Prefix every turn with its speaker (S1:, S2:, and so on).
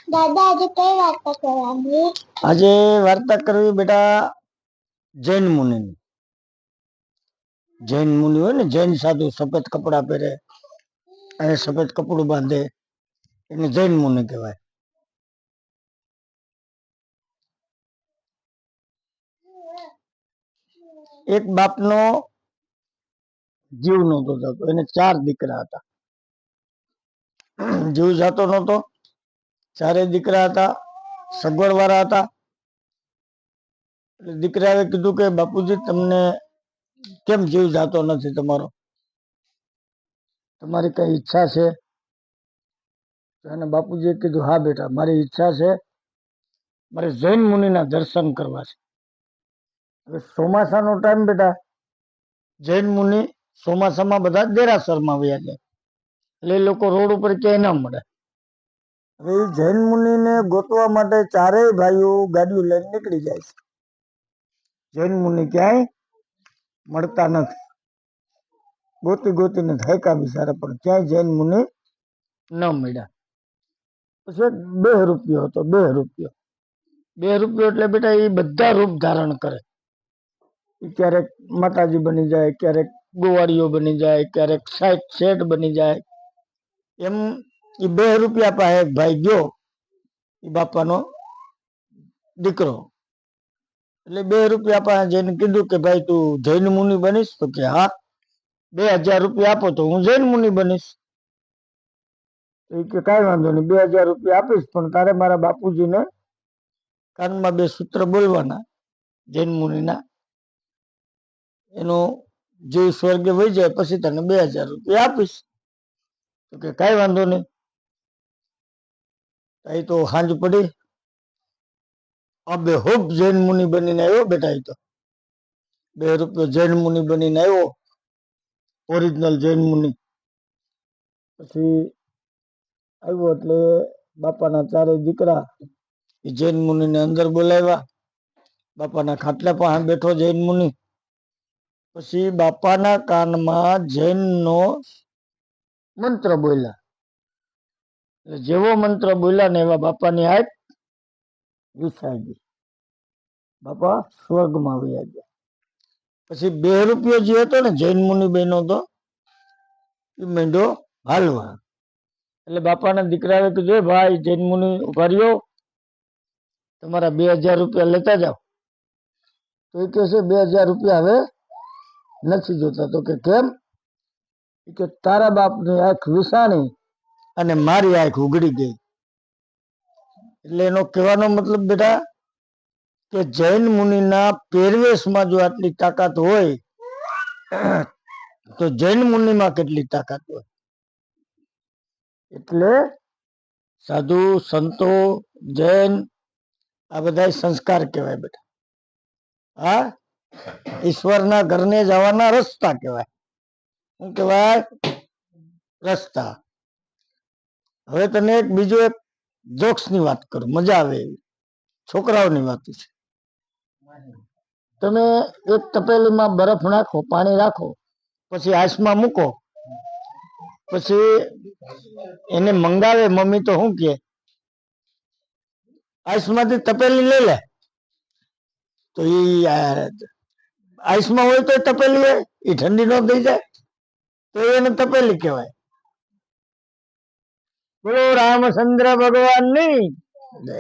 S1: દાદા આજે કઈ વાર્તા કરવાની? આજે વાર્તા કરવી બેટા જૈન મુનિની. જૈન મુનિ હોય ને, જૈન સાધુ સફેદ કપડા પહેરે અને સફેદ કપડું બાંધે, એને જૈન મુનિ કહેવાય. એક બાપનો જીવ નહોતો જતો, એને 4 દીકરા હતા. જીવ જતો નહોતો, 4 દીકરા હતા, સગવડ વાળા હતા. દીકરાએ કીધું કે બાપુજી તમને કેમ જીવ જાતો નથી તમારો, તમારી કઈ ઈચ્છા છે? અને બાપુજીએ કીધું હા બેટા, મારી ઈચ્છા છે, મારે જૈન મુનિના દર્શન કરવા છે. હવે ચોમાસાનો ટાઈમ બેટા, જૈન મુનિ ચોમાસામાં બધા દેરાસરમાં વયા જાય, એટલે એ લોકો રોડ ઉપર ક્યાંય ના મળે. હવે જૈન મુનિને ગોતવા માટે 4 ભાઈઓ ગાડીઓ લઈને નીકળી જાય છે. જૈન મુનિ ક્યાંય મળતા નથી. ગોતી ગોતીને થાક્યા બિચારા, પણ ક્યાંય જૈન મુનિ ન મળ્યા. પછી 2 રૂપિયો હતો, 2 રૂપિયો. 2 રૂપિયો એટલે બેટા એ બધા રૂપ ધારણ કરે. ક્યારેક માતાજી બની જાય, ક્યારેક ગોવાળીઓ બની જાય, ક્યારેક શેઠ બની જાય. એમ એ 2 રૂપિયા પાસે એક ભાઈ ગયો, એ બાપાનો દીકરો. એટલે 2 રૂપિયા પાસે જઈને કીધું કે ભાઈ તું જૈન મુનિ બનીશ? તો કે હા, 2000 રૂપિયા આપો તો હું જૈન મુનિ બનીશ. એ કે કઈ વાંધો નહીં, 2000 રૂપિયા આપીશ, પણ તારે મારા બાપુજીને કાનમાં 2 સૂત્ર બોલવાના જૈન મુનિના, એનો જીવ સ્વર્ગે વહી જાય પછી તને 2000 રૂપિયા આપીશ. તો કે કઈ વાંધો નહીં. એ તો સાંજ પડી, બેહૂબ જૈન મુનિ બનીને આવ્યો બેટા. એ તો 2 રૂપિયો જૈન મુનિ બનીને આવ્યો, ઓરિજિનલ જૈન મુનિ. પછી આવ્યો એટલે બાપાના 4 દીકરા એ જૈન મુનિને અંદર બોલાવ્યા. બાપાના ખાટલા પાસે બેઠો જૈન મુનિ. પછી બાપાના કાનમાં જૈનનો મંત્ર બોલ્યા. જેવો મંત્ર બોલ્યા ને એવા બાપાની આંખ વિસાઈ ગઈ. બાપા સ્વર્ગમાં વયા ગયા. પછી 2 રૂપિયો જે હતો ને જૈન મુનિ બન્યો હતો, એ માંડ્યો હાલવા. એટલે બાપાના દીકરાએ કીધું ભાઈ જૈન મુનિ ઉભા રહ્યો, તમારા 2000 રૂપિયા લેતા જાઓ. તો એ કહે છે 2000 રૂપિયા હવે નથી જોતા. તો કે કેમ? કે તારા બાપની આંખ વિસાણી અને મારી આંખ ઉઘડી ગઈ. એટલે એનો કહેવાનો મતલબ બેટા કે જૈન મુનિના પહેરવેશમાં જો આટલી તાકાત હોય તો જૈન મુનિમાં કેટલી તાકાત હોય. એટલે સાધુ સંતો જૈન આ બધા સંસ્કાર કહેવાય બેટા. હા, ઈશ્વરના ઘરને જવાના રસ્તા કહેવાય. શું કહેવાય? રસ્તા. હવે તને બીજો એક જોક્સ ની વાત કરું, મજા આવે એવી, છોકરાઓની વાત છે. તમે એક તપેલીમાં બરફ નાખો, પાણી રાખો, પછી આઈસમાં મૂકો, પછી એને મંગાવે મમ્મી તો શું કે આઈસમાંથી તપેલી લઈ લે. તો એ આઈસમાં હોય તો તપેલી હોય, એ ઠંડી ન થઈ જાય તો એને તપેલી કહેવાય. બોલો રામચંદ્ર ભગવાનની જય.